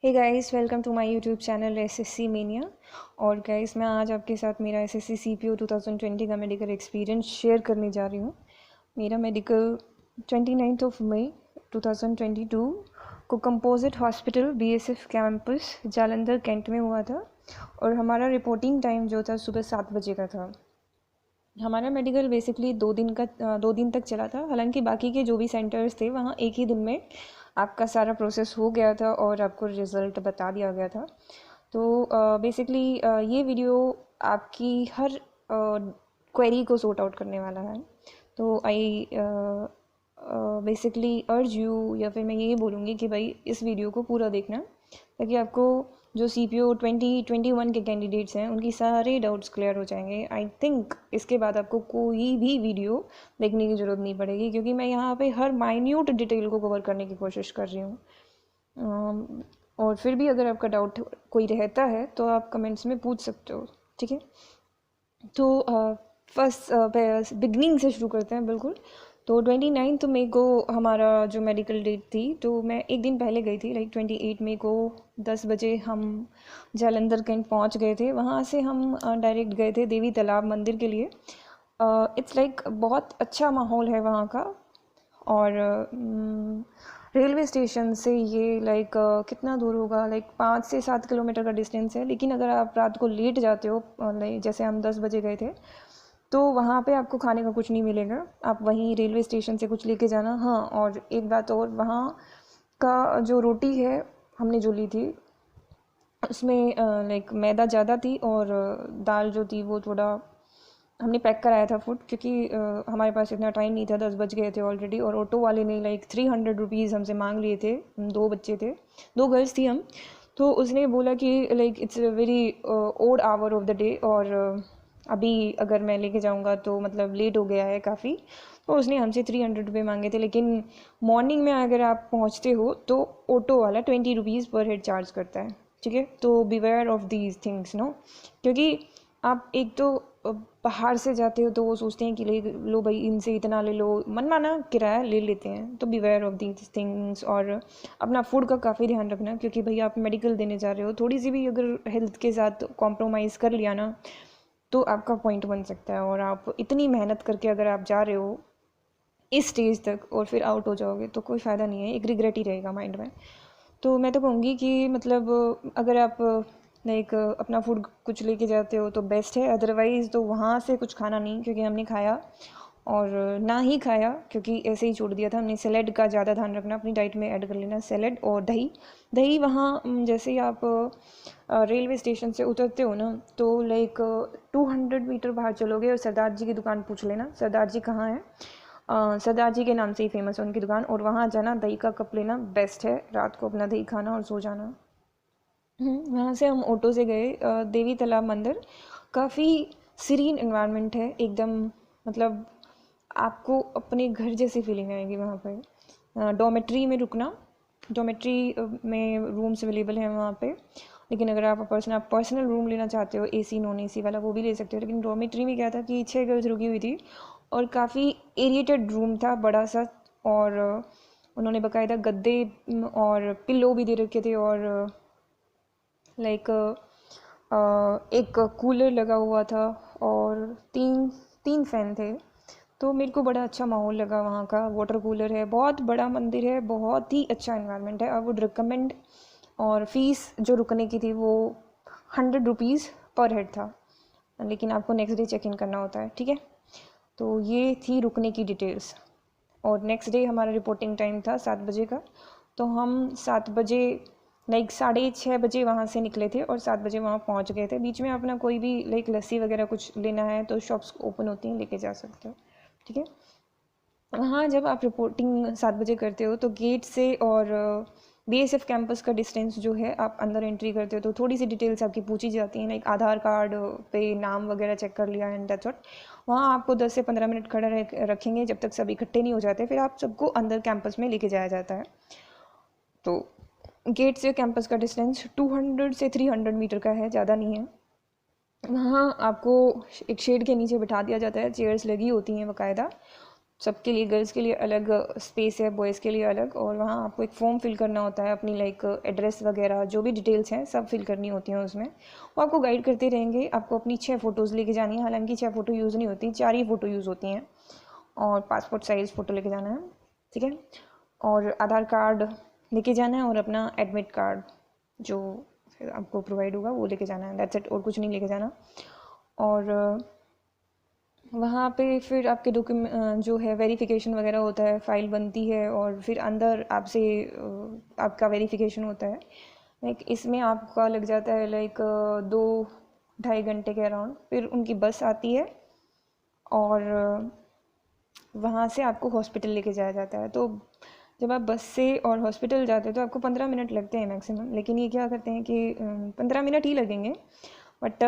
Hey guys, welcome to my YouTube channel SSC Mania. और guys, मैं आज आपके साथ मेरा एसएससी सीपीओ 2020 का मेडिकल एक्सपीरियंस शेयर करने जा रही हूँ। मेरा मेडिकल 29 ऑफ मई 2022 को composite hospital BSF campus Jalandhar Cantt में हुआ था। और हमारा रिपोर्टिंग टाइम जो था सुबह 7 बजे का था। हमारा मेडिकल बेसिकली 2 दिन तक चला था। हालांकि बाकी के जो भी सेंटर्स थे वहाँ एक ही दिन में आपका सारा प्रोसेस हो गया था और आपको रिज़ल्ट बता दिया गया था। तो बेसिकली ये वीडियो आपकी हर क्वेरी को सॉर्ट आउट करने वाला है। तो आई बेसिकली अर्ज यू, या फिर मैं यही बोलूँगी कि भाई इस वीडियो को पूरा देखना, ताकि आपको जो CPO 2021 के कैंडिडेट्स हैं उनकी सारे डाउट्स क्लियर हो जाएंगे। आई थिंक इसके बाद आपको कोई भी वीडियो देखने की ज़रूरत नहीं पड़ेगी, क्योंकि मैं यहाँ पे हर माइन्यूट डिटेल को कवर करने की कोशिश कर रही हूँ। और फिर भी अगर आपका डाउट कोई रहता है तो आप कमेंट्स में पूछ सकते हो, ठीक है। तो फर्स्ट बिगनिंग से शुरू करते हैं। बिल्कुल, तो 29 मई को हमारा जो मेडिकल डेट थी, तो मैं एक दिन पहले गई थी। लाइक 28 मई को 10 बजे हम जालंधर कैंट पहुंच गए थे। वहाँ से हम डायरेक्ट गए थे देवी तालाब मंदिर के लिए। इट्स लाइक बहुत अच्छा माहौल है वहाँ का। और रेलवे स्टेशन से ये लाइक कितना दूर होगा, लाइक 5 से 7 किलोमीटर का डिस्टेंस है। लेकिन अगर आप रात को लेट जाते हो, जैसे हम 10 बजे गए थे, तो वहाँ पे आपको खाने का कुछ नहीं मिलेगा। आप वहीं रेलवे स्टेशन से कुछ लेके जाना। हाँ, और एक बात और, वहाँ का जो रोटी है हमने जो ली थी उसमें लाइक मैदा ज़्यादा थी, और दाल जो थी वो थोड़ा हमने पैक कराया था फूड, क्योंकि हमारे पास इतना टाइम नहीं था। 10 बज गए थे ऑलरेडी। और ऑटो वाले ने लाइक 300 रुपीज़ हमसे मांग लिए थे। 2 बच्चे थे, 2 गर्ल्स थी हम। तो उसने बोला कि like it's a very odd hour of the day, और अभी अगर मैं लेके जाऊंगा तो मतलब लेट हो गया है काफ़ी। तो उसने हमसे 300 रुपये मांगे थे। लेकिन मॉर्निंग में अगर आप पहुंचते हो तो ऑटो वाला 20 रुपीज़ पर हेड चार्ज करता है, ठीक है। तो beware of these things, no. क्योंकि आप एक तो बाहर से जाते हो तो वो सोचते हैं कि ले लो भाई, इनसे इतना ले लो, मनमाना किराया ले लेते हैं। तो बिवेयर ऑफ दीज थिंग्स। और अपना फूड का काफ़ी ध्यान रखना, क्योंकि भाई आप मेडिकल देने जा रहे हो। थोड़ी सी भी अगर हेल्थ के साथ कॉम्प्रोमाइज़ कर लिया ना, तो आपका पॉइंट बन सकता है। और आप इतनी मेहनत करके अगर आप जा रहे हो इस स्टेज तक और फिर आउट हो जाओगे तो कोई फ़ायदा नहीं है, एक रिग्रेट ही रहेगा माइंड में। तो मैं तो कहूँगी कि मतलब अगर आप लाइक अपना फूड कुछ लेके जाते हो तो बेस्ट है। अदरवाइज़ तो वहाँ से कुछ खाना नहीं, क्योंकि हमने खाया और ना ही खाया, क्योंकि ऐसे ही छोड़ दिया था हमने। सैलेड का ज़्यादा ध्यान रखना, अपनी डाइट में ऐड कर लेना सैलेड और दही। दही वहाँ जैसे ही आप रेलवे स्टेशन से उतरते हो ना, तो लाइक 200 मीटर बाहर चलोगे और सरदार जी की दुकान पूछ लेना, सरदार जी कहाँ है। सरदार जी के नाम से ही फेमस है उनकी दुकान। और वहाँ जाना, दही का कप लेना, बेस्ट है। रात को अपना दही खाना और सो जाना। वहाँ से हम ऑटो से गए देवी तालाब मंदिर। काफ़ी सीरीन एनवायरनमेंट है एकदम। मतलब आपको अपने घर जैसी फीलिंग आएगी वहाँ पर। डॉमेट्री में रुकना, डॉमेट्री में रूम्स अवेलेबल हैं वहाँ पे। लेकिन अगर आप पर्सनल रूम लेना चाहते हो, AC नॉन AC वाला, वो भी ले सकते हो। लेकिन डॉमेट्री में क्या था कि 6 गर्ल्स रुकी हुई थी, और काफ़ी एरिएटेड रूम था, बड़ा सा। और उन्होंने बाकायदा गद्दे और पिल्लो भी दे रखे थे, और लाइक एक कूलर लगा हुआ था, और तीन तीन फैन थे। तो मेरे को बड़ा अच्छा माहौल लगा वहाँ का। वाटर कूलर है, बहुत बड़ा मंदिर है, बहुत ही अच्छा इन्वायरमेंट है। I would recommend. और फीस जो रुकने की थी वो 100 रुपीज़ पर हेड था, लेकिन आपको नेक्स्ट डे चेक इन करना होता है, ठीक है। तो ये थी रुकने की डिटेल्स। और नेक्स्ट डे हमारा रिपोर्टिंग टाइम था 7 बजे का। तो हम 7 बजे लाइक 6:30 बजे वहाँ से निकले थे, और 7 बजे वहाँ पहुँच गए थे। बीच में अपना कोई भी लाइक लस्सी वगैरह कुछ लेना है तो शॉप्स ओपन होती हैं, लेके जा सकते हो, ठीक है। वहाँ जब आप रिपोर्टिंग 7 बजे करते हो तो गेट से और BSF कैंपस का डिस्टेंस जो है, आप अंदर एंट्री करते हो तो थोड़ी सी डिटेल्स आपकी पूछी जाती हैं। लाइक आधार कार्ड पे नाम वगैरह चेक कर लिया, एंड दैट्स व्हाट। वहाँ आपको 10 से 15 मिनट खड़ा रखेंगे जब तक सब इकट्ठे नहीं हो जाते। फिर आप सबको अंदर कैंपस में लेके जाया जाता है। तो गेट से कैंपस का डिस्टेंस 200 से 300 मीटर का है, ज़्यादा नहीं है। वहाँ आपको एक शेड के नीचे बिठा दिया जाता है, चेयर्स लगी होती हैं बाकायदा। सबके लिए, गर्ल्स के लिए अलग स्पेस है, बॉयज़ के लिए अलग। और वहाँ आपको एक फॉर्म फिल करना होता है, अपनी लाइक एड्रेस वगैरह जो भी डिटेल्स हैं सब फिल करनी होती हैं उसमें। वो आपको गाइड करते रहेंगे। आपको अपनी 6 फ़ोटोज़ लेके जानी है, हालांकि 6 फ़ोटो यूज़ नहीं होती, 4 ही फ़ोटो यूज़ होती हैं। और पासपोर्ट साइज़ फ़ोटो लेके जाना है, ठीक है। और आधार कार्ड लेके जाना है, और अपना एडमिट कार्ड जो फिर आपको प्रोवाइड होगा वो लेके जाना है, दैट्स इट। और कुछ नहीं लेके जाना। और वहाँ पे फिर आपके डॉक्यूमेंट जो है वेरिफिकेशन वगैरह होता है, फ़ाइल बनती है, और फिर अंदर आपसे आपका वेरिफिकेशन होता है। लाइक इसमें आपका लग जाता है लाइक 2-2.5 घंटे के अराउंड। फिर उनकी बस आती है और वहाँ से आपको हॉस्पिटल लेके जाया जाता है। तो जब आप बस से और हॉस्पिटल जाते हैं तो आपको 15 मिनट लगते हैं मैक्सिमम, लेकिन ये क्या करते हैं कि 15 मिनट ही लगेंगे, बट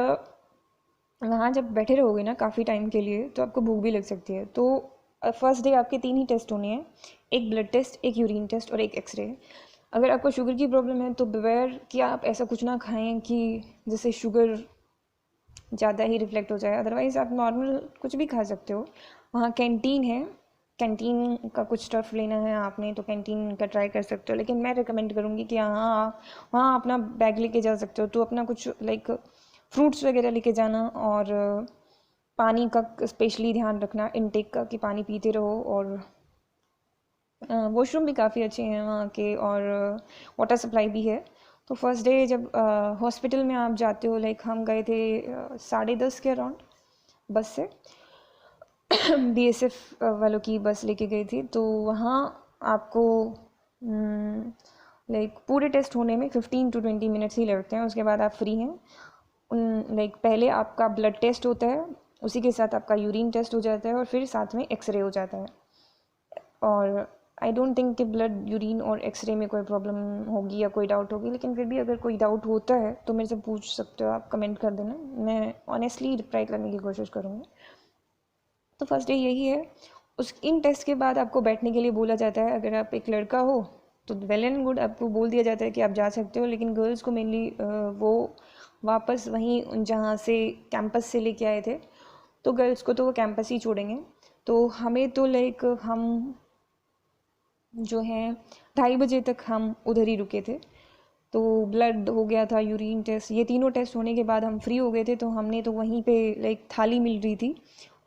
वहाँ जब बैठे रहोगे ना काफ़ी टाइम के लिए तो आपको भूख भी लग सकती है। तो फर्स्ट डे आपके 3 ही टेस्ट होने हैं, एक ब्लड टेस्ट, एक यूरिन टेस्ट और एक एक्सरे। अगर आपको शुगर की प्रॉब्लम है तो बिवेयर कि आप ऐसा कुछ ना खाएं कि जिससे शुगर ज़्यादा ही रिफ्लेक्ट हो जाए, अदरवाइज़ आप नॉर्मल कुछ भी खा सकते हो। वहाँ कैंटीन है, कैंटीन का कुछ स्टफ़ लेना है आपने तो कैंटीन का ट्राई कर सकते हो, लेकिन मैं रिकमेंड करूँगी कि हाँ वहाँ अपना बैग लेके जा सकते हो। तो अपना कुछ लाइक फ्रूट्स वगैरह लेके जाना, और पानी का स्पेशली ध्यान रखना इनटेक का, कि पानी पीते रहो। और वॉशरूम भी काफ़ी अच्छे हैं वहाँ के, और वाटर सप्लाई भी है। तो फर्स्ट डे जब हॉस्पिटल में आप जाते हो, लाइक हम गए थे 10:30 के अराउंड बस से बीएसएफ वालों की बस लेके गई थी। तो वहाँ आपको लाइक पूरे टेस्ट होने में 15 to 20 मिनट्स ही लगते हैं, उसके बाद आप फ्री हैं। लाइक पहले आपका ब्लड टेस्ट होता है, उसी के साथ आपका यूरिन टेस्ट हो जाता है, और फिर साथ में एक्सरे हो जाता है। और आई डोंट थिंक कि ब्लड, यूरिन और एक्सरे में कोई प्रॉब्लम होगी या कोई डाउट होगी, लेकिन फिर भी अगर कोई डाउट होता है तो मेरे से पूछ सकते हो, आप कमेंट कर देना, मैं ऑनेस्टली रिप्लाई करने की कोशिश करूँगी। तो फर्स्ट डे यही है। इन टेस्ट के बाद आपको बैठने के लिए बोला जाता है। अगर आप एक लड़का हो तो वेल एंड गुड, आपको बोल दिया जाता है कि आप जा सकते हो, लेकिन गर्ल्स को मेनली वो वापस वहीं जहाँ से कैंपस से लेके आए थे, तो गर्ल्स को तो वो कैंपस ही छोड़ेंगे। तो हमें तो लाइक हम जो है 2:30 बजे तक हम उधर ही रुके थे। तो ब्लड हो गया था, यूरिन टेस्ट, ये तीनों टेस्ट होने के बाद हम फ्री हो गए थे। तो हमने तो वहीं पे लाइक थाली मिल रही थी,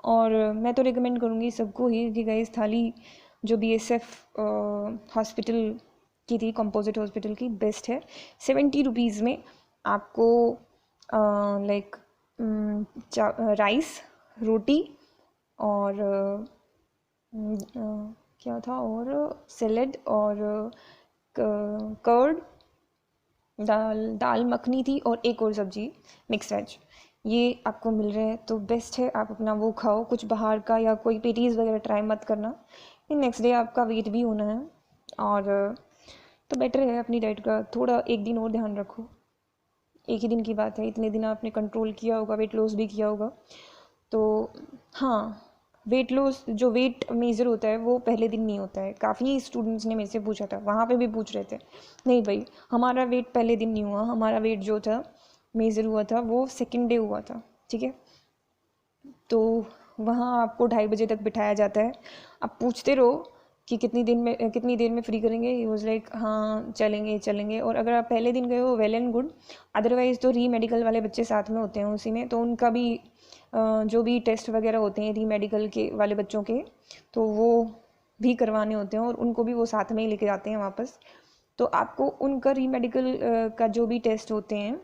और मैं तो रिकमेंड करूँगी सबको ही कि गाइस थाली जो बीएसएफ हॉस्पिटल की थी, कंपोजिट हॉस्पिटल की, बेस्ट है। 70 रुपीज़ में आपको लाइक राइस, रोटी और क्या था, और सैलेड, और कर्ड, दाल मखनी थी, और एक और सब्जी मिक्स वेज, ये आपको मिल रहा है। तो बेस्ट है, आप अपना वो खाओ। कुछ बाहर का या कोई पेटीज़ वगैरह ट्राई मत करना। नेक्स्ट डे आपका वेट भी होना है, और तो बेटर है अपनी डाइट का थोड़ा एक दिन और ध्यान रखो। एक ही दिन की बात है, इतने दिन आपने कंट्रोल किया होगा, वेट लॉस भी किया होगा। तो हाँ, वेट लॉस जो वेट मेज़र होता है वो पहले दिन नहीं होता है। काफ़ी स्टूडेंट्स ने मेरे से पूछा था, वहाँ पे भी पूछ रहे थे, नहीं भाई हमारा वेट पहले दिन नहीं हुआ, हमारा वेट जो था मेज़र हुआ था वो सेकंड डे हुआ था, ठीक है। तो वहाँ आपको 2:30 बजे तक बिठाया जाता है। आप पूछते रहो कि कितनी देर में फ्री करेंगे। ही वॉज लाइक हाँ चलेंगे चलेंगे। और अगर आप पहले दिन गए हो वेल एंड गुड, अदरवाइज़ तो री मेडिकल वाले बच्चे साथ में होते हैं उसी में, तो उनका भी जो भी टेस्ट वगैरह होते हैं री मेडिकल के वाले बच्चों के, तो वो भी करवाने होते हैं, और उनको भी वो साथ में ही लेके जाते हैं वापस। तो आपको उनका री मेडिकल का जो भी टेस्ट होते हैं,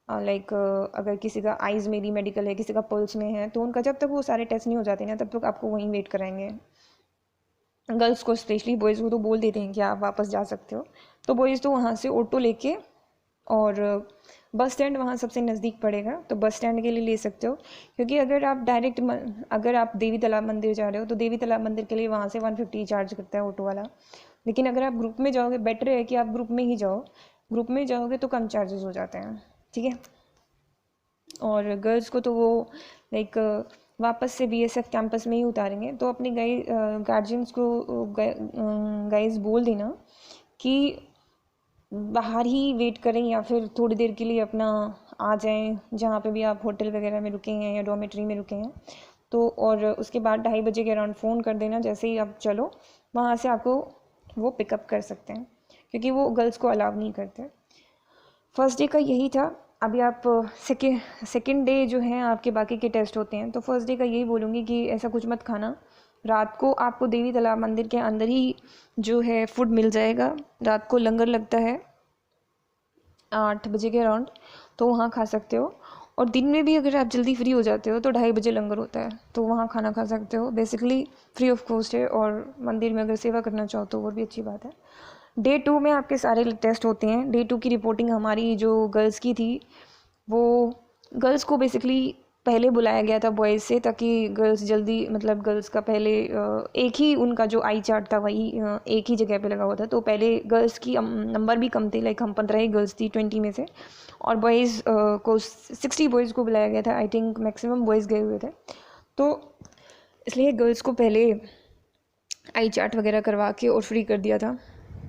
लाइक अगर किसी का आइज़ में री मेडिकल है, किसी का पल्स में है, तो उनका जब तक वो सारे टेस्ट नहीं हो जाते ना तब तक आपको वहीं वेट कराएंगे। गर्ल्स को स्पेशली, बॉयज़ को तो बोल देते हैं कि आप वापस जा सकते हो। तो बॉयज़ तो वहाँ से ऑटो लेके, और बस स्टैंड वहाँ सबसे नज़दीक पड़ेगा, तो बस स्टैंड के लिए ले सकते हो। क्योंकि अगर आप अगर आप देवी तालाब मंदिर जा रहे हो तो देवी तालाब मंदिर के लिए वहाँ से 150 चार्ज करता है ऑटो वाला। लेकिन अगर आप ग्रुप में जाओगे, बेटर है कि आप ग्रुप में ही जाओ, ग्रुप में जाओगे तो कम चार्जेस हो जाते हैं, ठीक है। और गर्ल्स को तो वो लाइक वापस से बीएसएफ कैंपस में ही उतारेंगे। तो अपने गार्जियंस को गाइज बोल देना कि बाहर ही वेट करें, या फिर थोड़ी देर के लिए अपना आ जाएं जहाँ पे भी आप होटल वगैरह में रुके हैं या डॉर्मेट्री में रुके हैं। तो और उसके बाद 2:30 बजे के अराउंड फ़ोन कर देना, जैसे ही आप चलो वहाँ से आपको वो पिकअप कर सकते हैं, क्योंकि वो गर्ल्स को अलाउ नहीं करते। फर्स्ट डे का यही था। अभी आप सेकेंड डे जो है आपके बाकी के टेस्ट होते हैं, तो फर्स्ट डे का यही बोलूँगी कि ऐसा कुछ मत खाना। रात को आपको देवी तालाब मंदिर के अंदर ही जो है फूड मिल जाएगा। रात को लंगर लगता है 8 बजे के अराउंड, तो वहाँ खा सकते हो। और दिन में भी अगर आप जल्दी फ्री हो जाते हो तो 2:30 बजे लंगर होता है, तो वहाँ खाना खा सकते हो। बेसिकली फ्री ऑफ कॉस्ट है, और मंदिर में अगर सेवा करना चाहो तो वो भी अच्छी बात है। डे 2 में आपके सारे टेस्ट होते हैं। डे 2 की रिपोर्टिंग हमारी जो गर्ल्स की थी, वो गर्ल्स को बेसिकली पहले बुलाया गया था बॉयज़ से, ताकि गर्ल्स जल्दी, मतलब गर्ल्स का पहले एक ही उनका जो आई चार्ट था वही एक ही जगह पे लगा हुआ था, तो पहले गर्ल्स की नंबर भी कम थे, लाइक हम 15 ही गर्ल्स थी 20 में से, और बॉयज़ को 60 बॉयज़ को बुलाया गया था। आई थिंक मैक्सिमम बॉयज़ गए हुए थे, तो इसलिए गर्ल्स को पहले आई चार्ट वगैरह करवा के और फ्री कर दिया था।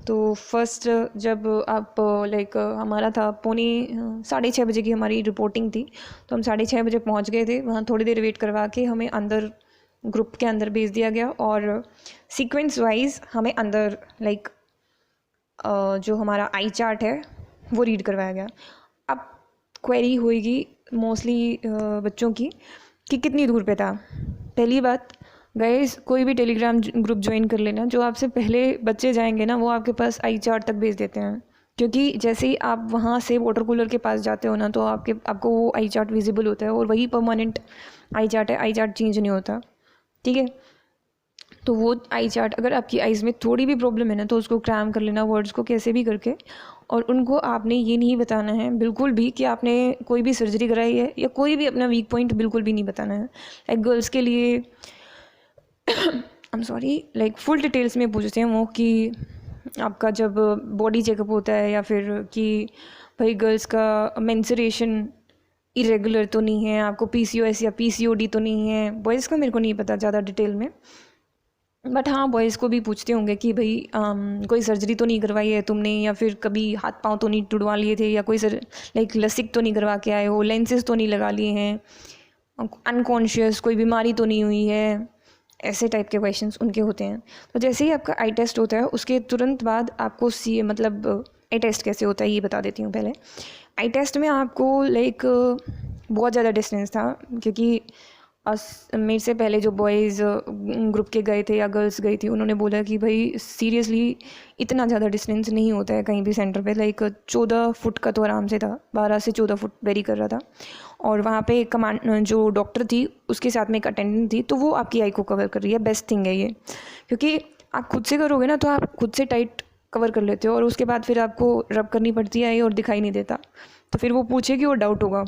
तो फर्स्ट जब आप लाइक हमारा था 6:30 बजे की हमारी रिपोर्टिंग थी, तो हम 6:30 बजे पहुंच गए थे। वहाँ थोड़ी देर वेट करवा के हमें अंदर ग्रुप के अंदर भेज दिया गया, और सीक्वेंस वाइज हमें अंदर लाइक जो हमारा आई चार्ट है वो रीड करवाया गया। अब क्वेरी होएगी मोस्टली बच्चों की कि कितनी दूर पे था। पहली बात, गाइस कोई भी टेलीग्राम ग्रुप ज्वाइन कर लेना, जो आपसे पहले बच्चे जाएंगे ना वो आपके पास आई चार्ट तक भेज देते हैं, क्योंकि जैसे ही आप वहाँ से वाटर कूलर के पास जाते हो ना, तो आपको वो आई चार्ट विजिबल होता है, और वही परमानेंट आई चार्ट है, आई चार्ट चेंज नहीं होता, ठीक है। तो वो आई चार्ट अगर आपकी आइज़ में थोड़ी भी प्रॉब्लम है ना, तो उसको क्रैम कर लेना वर्ड्स को कैसे भी करके, और उनको आपने ये नहीं बताना है बिल्कुल भी कि आपने कोई भी सर्जरी कराई है, या कोई भी अपना वीक पॉइंट बिल्कुल भी नहीं बताना है। लाइक गर्ल्स के लिए I am sorry, like full details में पूछते हैं वो कि आपका जब बॉडी चेकअप होता है, या फिर कि भाई गर्ल्स का मेंस्ट्रुएशन इरेगुलर तो नहीं है, आपको PCOS या PCOD तो नहीं है। बॉयज़ का मेरे को नहीं पता ज़्यादा डिटेल में, बट हाँ बॉयज़ को भी पूछते होंगे कि भाई कोई सर्जरी तो नहीं करवाई है तुमने, या फिर कभी हाथ पांव तो नहीं टुड़वा लिए थे, या कोई लाइक लसिक तो नहीं करवा के आए हो, लेंसेज तो नहीं लगा लिए हैं, अनकॉन्शियस कोई बीमारी तो नहीं हुई है, ऐसे टाइप के क्वेश्चंस उनके होते हैं। तो जैसे ही आपका आई टेस्ट होता है उसके तुरंत बाद आपको मतलब आई टेस्ट कैसे होता है ये बता देती हूँ। पहले आई टेस्ट में आपको लाइक बहुत ज़्यादा डिस्टेंस था, क्योंकि मेरे से पहले जो बॉयज़ ग्रुप के गए थे या गर्ल्स गई थी, उन्होंने बोला कि भाई सीरियसली इतना ज़्यादा डिस्टेंस नहीं होता है कहीं भी सेंटर पे। लाइक 14 फुट का तो आराम से था, 12 से 14 फुट वेरी कर रहा था। और वहाँ पे जो डॉक्टर थी उसके साथ में एक अटेंडेंट थी, तो वो आपकी आई को कवर कर रही है। बेस्ट थिंग है ये, क्योंकि आप खुद से करोगे ना तो आप खुद से टाइट कवर कर लेते हो, और उसके बाद फिर आपको रब करनी पड़ती है और दिखाई नहीं देता, तो फिर वो पूछेगी और डाउट होगा।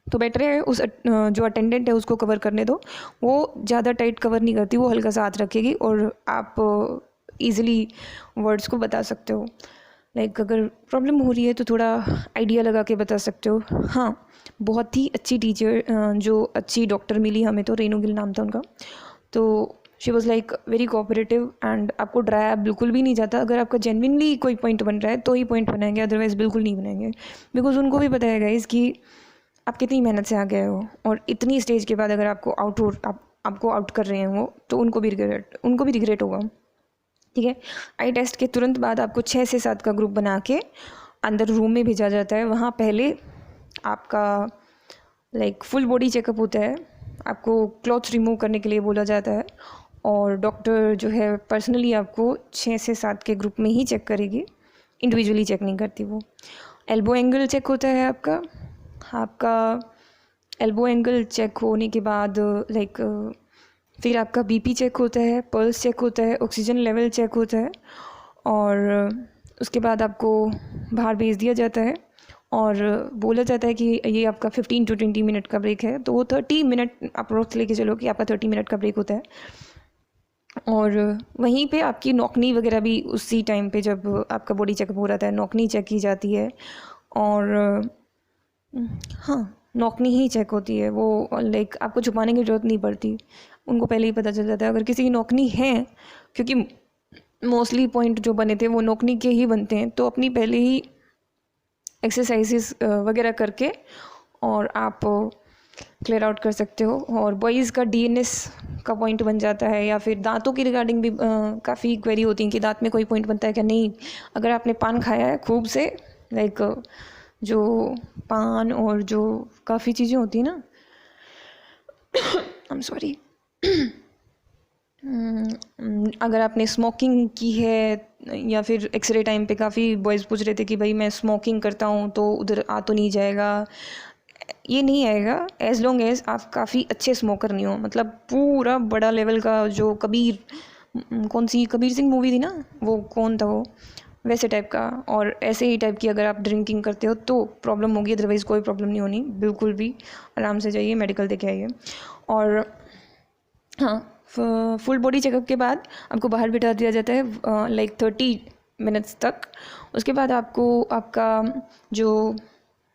तो बेटर है उस जो अटेंडेंट है उसको कवर करने दो, वो ज़्यादा टाइट कवर नहीं करती, वो हल्का सा हाथ रखेगी और आप ईज़िली वर्ड्स को बता सकते हो। लाइक अगर प्रॉब्लम हो रही है तो थोड़ा आइडिया लगा के बता सकते हो। हाँ, बहुत ही अच्छी टीचर, जो अच्छी डॉक्टर मिली हमें, तो रेनू गिल नाम था उनका। तो she was like very cooperative, and आपको ड्राई बिल्कुल भी नहीं जाता। अगर आपका जेन्युइनली कोई पॉइंट बन रहा है तो ही पॉइंट बनाएंगे, अदरवाइज़ बिल्कुल नहीं बनाएंगे, बिकॉज उनको भी पता है गाइस कि आप कितनी मेहनत से आ गए हो, और इतनी स्टेज के बाद अगर आपको आपको आउट कर रहे हैं वो, तो उनको भी रिग्रेट होगा, ठीक है। आई टेस्ट के तुरंत बाद आपको 6 से 7 का ग्रुप बना के अंदर रूम में भेजा जाता है। वहाँ पहले आपका लाइक फुल बॉडी चेकअप होता है, आपको क्लॉथ्स रिमूव करने के लिए बोला जाता है, और डॉक्टर जो है पर्सनली आपको 6 से 7 के ग्रुप में ही चेक करेगी, इंडिविजुअली चेक नहीं करती वो। एल्बो एंगल चेक होता है आपका एल्बो एंगल चेक होने के बाद लाइक फिर आपका बीपी चेक होता है, पल्स चेक होता है, ऑक्सीजन लेवल चेक होता है, और उसके बाद आपको बाहर भेज दिया जाता है, और बोला जाता है कि ये आपका 15 to 20 मिनट का ब्रेक है। तो वो 30 मिनट अप्रोक्स लेके चलो कि आपका 30 मिनट का ब्रेक होता है। और वहीं पे आपकी नौकनी वगैरह भी उसी टाइम पे जब आपका बॉडी चेकअप हो रहा था नौकनी चेक की जाती है, और हाँ नौकनी ही चेक होती है वो, लाइक आपको छुपाने की ज़रूरत नहीं पड़ती, उनको पहले ही पता चल जाता है अगर किसी की नौकनी है, क्योंकि मोस्टली पॉइंट जो बने थे वो नौकनी के ही बनते हैं। तो अपनी पहले ही एक्सरसाइजेस वगैरह करके और आप क्लियर आउट कर सकते हो। और बॉयज़ का डीएनएस का पॉइंट बन जाता है, या फिर दांतों की रिगार्डिंग भी काफ़ी क्वेरी होती है कि दांत में कोई पॉइंट बनता है क्या। नहीं, अगर आपने पान खाया है खूब से, लाइक जो पान और जो काफ़ी चीज़ें होती हैं ना, आई एम सॉरी, अगर आपने स्मोकिंग की है, या फिर एक्सरे टाइम पे काफ़ी बॉयज़ पूछ रहे थे कि भाई मैं स्मोकिंग करता हूँ तो उधर आ तो नहीं जाएगा। ये नहीं आएगा एज़ लॉन्ग एज़ आप काफ़ी अच्छे स्मोकर नहीं हो। मतलब पूरा बड़ा लेवल का जो कबीर, कौन सी कबीर सिंह मूवी थी ना, वो कौन था वो, वैसे टाइप का, और ऐसे ही टाइप की अगर आप ड्रिंकिंग करते हो तो प्रॉब्लम होगी, अदरवाइज़ कोई प्रॉब्लम नहीं होनी। बिल्कुल भी आराम से जाइए, मेडिकल देके आइए। और हाँ, फुल बॉडी चेकअप के बाद आपको बाहर बिठा दिया जाता है लाइक 30 मिनट्स तक। उसके बाद आपको आपका जो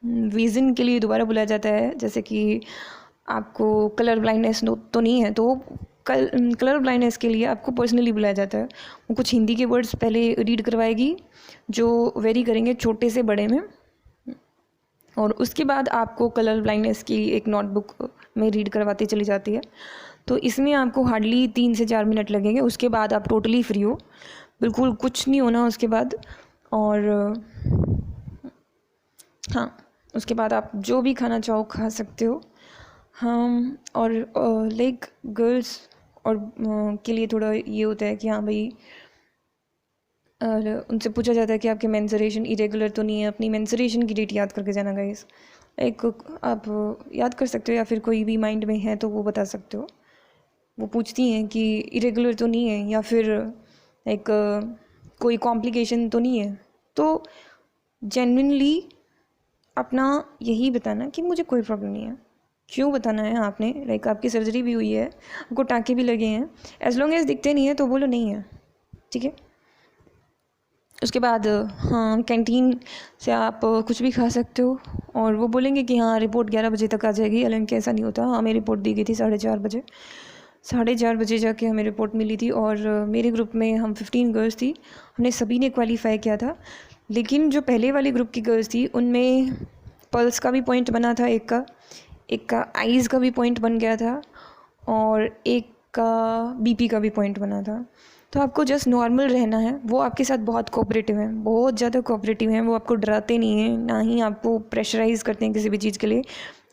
विज़न के लिए दोबारा बुलाया जाता है, जैसे कि आपको कलर ब्लाइंडनेस तो नहीं है, तो कलर ब्लाइंडनेस के लिए आपको पर्सनली बुलाया जाता है। वो कुछ हिंदी के वर्ड्स पहले रीड करवाएगी जो वेरी करेंगे छोटे से बड़े में, और उसके बाद आपको कलर ब्लाइंडनेस की एक नोटबुक में रीड करवाती चली जाती है। तो इसमें आपको हार्डली 3 से 4 मिनट लगेंगे। उसके बाद आप टोटली फ्री हो, बिल्कुल कुछ नहीं होना उसके बाद। और हाँ, उसके बाद आप जो भी खाना चाहो खा सकते हो। हम और लाइक गर्ल्स और के लिए थोड़ा ये होता है कि हाँ भाई, और उनसे पूछा जाता है कि आपके मेंसुरेशन इरेगुलर तो नहीं है। अपनी मेंसुरेशन की डेट याद करके जाना गाइस। एक आप याद कर सकते हो, या फिर कोई भी माइंड में है तो वो बता सकते हो। वो पूछती हैं कि इरेगुलर तो नहीं है, या फिर एक कोई कॉम्प्लिकेशन तो नहीं है। तो जेन्युइनली अपना यही बताना कि मुझे कोई प्रॉब्लम नहीं है। क्यों बताना है आपने, लाइक आपकी सर्जरी भी हुई है, आपको टाँके भी लगे हैं, एज लॉन्ग एज दिखते नहीं है तो बोलो नहीं है, ठीक है। उसके बाद हाँ, कैंटीन से आप कुछ भी खा सकते हो, और वो बोलेंगे कि हाँ रिपोर्ट 11 बजे तक आ जाएगी। हालांकि ऐसा नहीं होता। हमें रिपोर्ट दी गई थी 4:30 बजे। 4:30 बजे जाके हमें रिपोर्ट मिली थी, और मेरे ग्रुप में हम 15 गर्ल्स थी, हमने सभी ने क्वालिफाई किया था। लेकिन जो पहले वाले ग्रुप की गर्ल्स थी उनमें पल्स का भी पॉइंट बना था, एक का आइज़ का भी पॉइंट बन गया था, और एक का बीपी का भी पॉइंट बना था। तो आपको जस्ट नॉर्मल रहना है। वो आपके साथ बहुत कोऑपरेटिव हैं, बहुत ज़्यादा कोऑपरेटिव हैं। वो आपको डराते नहीं हैं, ना ही आपको प्रेशराइज़ करते हैं किसी भी चीज़ के लिए।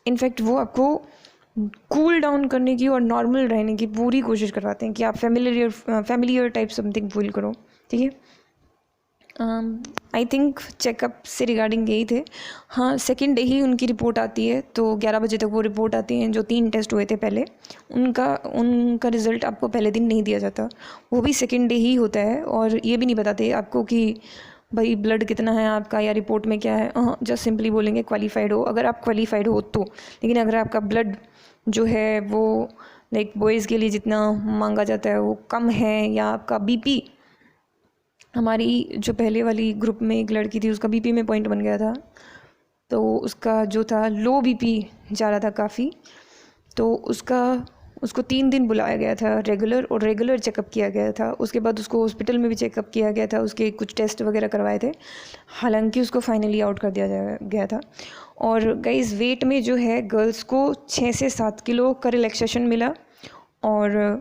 इनफैक्ट वो आपको कूल डाउन करने की और नॉर्मल रहने की पूरी कोशिश करवाते हैं कि आप फैमिलियर टाइप समथिंग फील करो, ठीक है। आई थिंक चेकअप से रिगार्डिंग यही थे। हाँ, सेकेंड डे ही उनकी रिपोर्ट आती है, तो 11 बजे तक वो रिपोर्ट आती है। जो 3 टेस्ट हुए थे पहले, उनका रिज़ल्ट आपको पहले दिन नहीं दिया जाता, वो भी सेकेंड डे ही होता है। और ये भी नहीं बताते आपको कि भाई ब्लड कितना है आपका या रिपोर्ट में क्या है। हाँ, जस्ट सिंपली बोलेंगे क्वालिफाइड हो, अगर आप क्वालिफाइड हो तो। लेकिन अगर आपका ब्लड जो है वो लाइक बॉयज़ के लिए जितना मांगा जाता है वो कम है, या आपका बीपी, हमारी जो पहले वाली ग्रुप में एक लड़की थी उसका बीपी में पॉइंट बन गया था, तो उसका जो था लो बीपी जा रहा था काफ़ी, तो उसको 3 दिन बुलाया गया था रेगुलर चेकअप किया गया था। उसके बाद उसको हॉस्पिटल में भी चेकअप किया गया था, उसके कुछ टेस्ट वगैरह करवाए थे। हालांकि उसको फाइनली आउट कर दिया गया था। और गाइस, वेट में जो है गर्ल्स को 6 से 7 किलो का रिलैक्सेशन मिला, और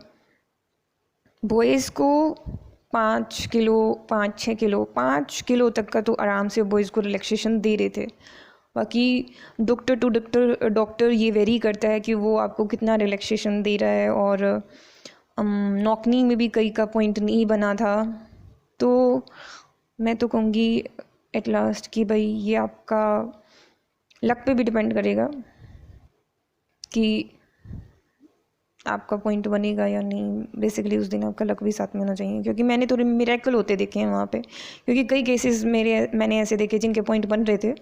बॉयज़ को 5 किलो 5 किलो तक का तो आराम से बॉयज़ को रिलैक्सेशन दे रहे थे। बाकी डॉक्टर टू डॉक्टर ये वेरी करता है कि वो आपको कितना रिलैक्सेशन दे रहा है। और नॉकनी में भी कई का पॉइंट नहीं बना था। तो मैं तो कहूँगी एट लास्ट कि भाई ये आपका लक पे भी डिपेंड करेगा कि आपका पॉइंट बनेगा या नहीं। बेसिकली उस दिन आपका लक भी साथ में होना चाहिए, क्योंकि मैंने तो मिरेकल होते देखे हैं वहाँ पे। क्योंकि कई केसेस मैंने ऐसे देखे जिनके पॉइंट बन रहे थे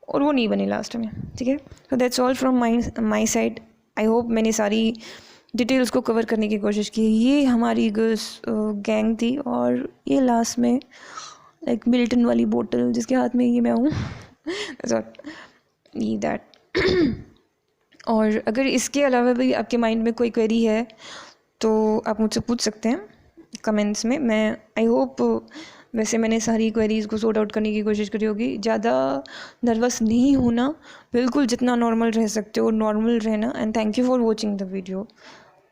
और वो नहीं बने लास्ट में, ठीक है। So that's all from my side. I hope मैंने सारी डिटेल्स को कवर करने की कोशिश की। ये हमारी गर्ल्स गैंग थी, और ये लास्ट में एक मिल्टन वाली बोतल जिसके हाथ में ये मैं हूँ दैट। और अगर इसके अलावा भी आपके माइंड में कोई क्वेरी है तो आप मुझसे पूछ सकते हैं कमेंट्स में। मैं आई होप वैसे मैंने सारी क्वेरीज़ को सॉर्ट आउट करने की कोशिश करी होगी। ज़्यादा नर्वस नहीं होना, बिल्कुल जितना नॉर्मल रह सकते हो नॉर्मल रहना। And thank you for watching the video.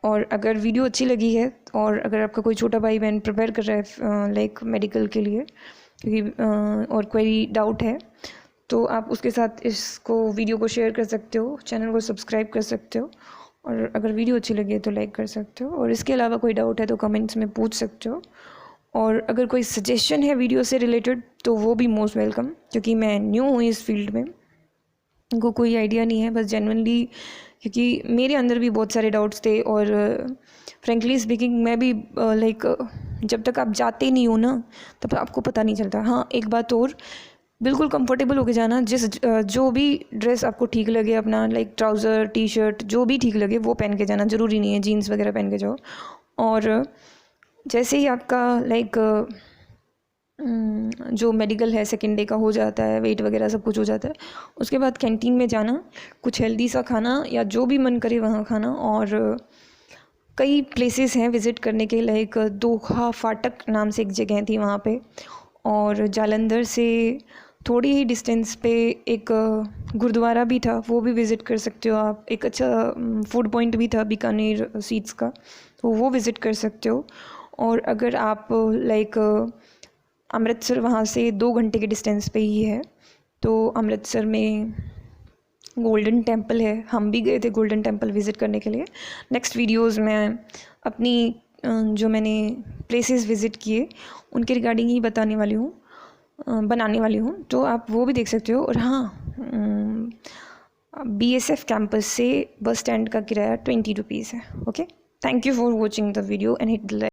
और अगर वीडियो अच्छी लगी है और अगर आपका कोई छोटा भाई बहन प्रिपेयर कर रहा है लाइक मेडिकल के लिए क्योंकि और क्वेरी डाउट है, तो आप उसके साथ इसको वीडियो को शेयर कर सकते हो, चैनल को सब्सक्राइब कर सकते हो, और अगर वीडियो अच्छी लगी है तो लाइक कर सकते हो। और इसके अलावा कोई डाउट है तो कमेंट्स में पूछ सकते हो। और अगर कोई सजेशन है वीडियो से रिलेटेड तो वो भी मोस्ट वेलकम, क्योंकि मैं न्यू हूँ इस फील्ड में, उनको कोई आइडिया नहीं है, बस जेन्युइनली क्योंकि मेरे अंदर भी बहुत सारे डाउट्स थे। और फ्रेंकली स्पीकिंग मैं भी लाइक जब तक आप जाते नहीं हो ना तब आपको पता नहीं चलता। हाँ, एक बात और, बिल्कुल कंफर्टेबल होके जाना, जो भी ड्रेस आपको ठीक लगे अपना, लाइक ट्राउज़र टी शर्ट जो भी ठीक लगे वो पहन के जाना, ज़रूरी नहीं है जीन्स वगैरह पहन के जाओ। और जैसे ही आपका लाइक जो मेडिकल है सेकेंड डे का हो जाता है, वेट वगैरह सब कुछ हो जाता है, उसके बाद कैंटीन में जाना, कुछ हेल्दी सा खाना या जो भी मन करे वहाँ खाना। और कई प्लेसेस हैं विज़िट करने के, लाइक दोहा फाटक नाम से एक जगह थी वहाँ पे, और जालंधर से थोड़ी ही डिस्टेंस पे एक गुरुद्वारा भी था, वो भी विज़िट कर सकते हो आप। एक अच्छा फूड पॉइंट भी था बीकानेर सीड्स का, तो वो विज़िट कर सकते हो। और अगर आप लाइक अमृतसर वहाँ से 2 घंटे के डिस्टेंस पे ही है, तो अमृतसर में गोल्डन टेम्पल है, हम भी गए थे गोल्डन टेम्पल विज़िट करने के लिए। नेक्स्ट वीडियोज़ में अपनी जो मैंने प्लेसेस विज़िट किए उनके रिगार्डिंग ही बनाने वाली हूँ, तो आप वो भी देख सकते हो। और हाँ, BSF कैंपस से बस स्टैंड का किराया 20 रुपीज़ है। Okay, thank you for watching the video and hit the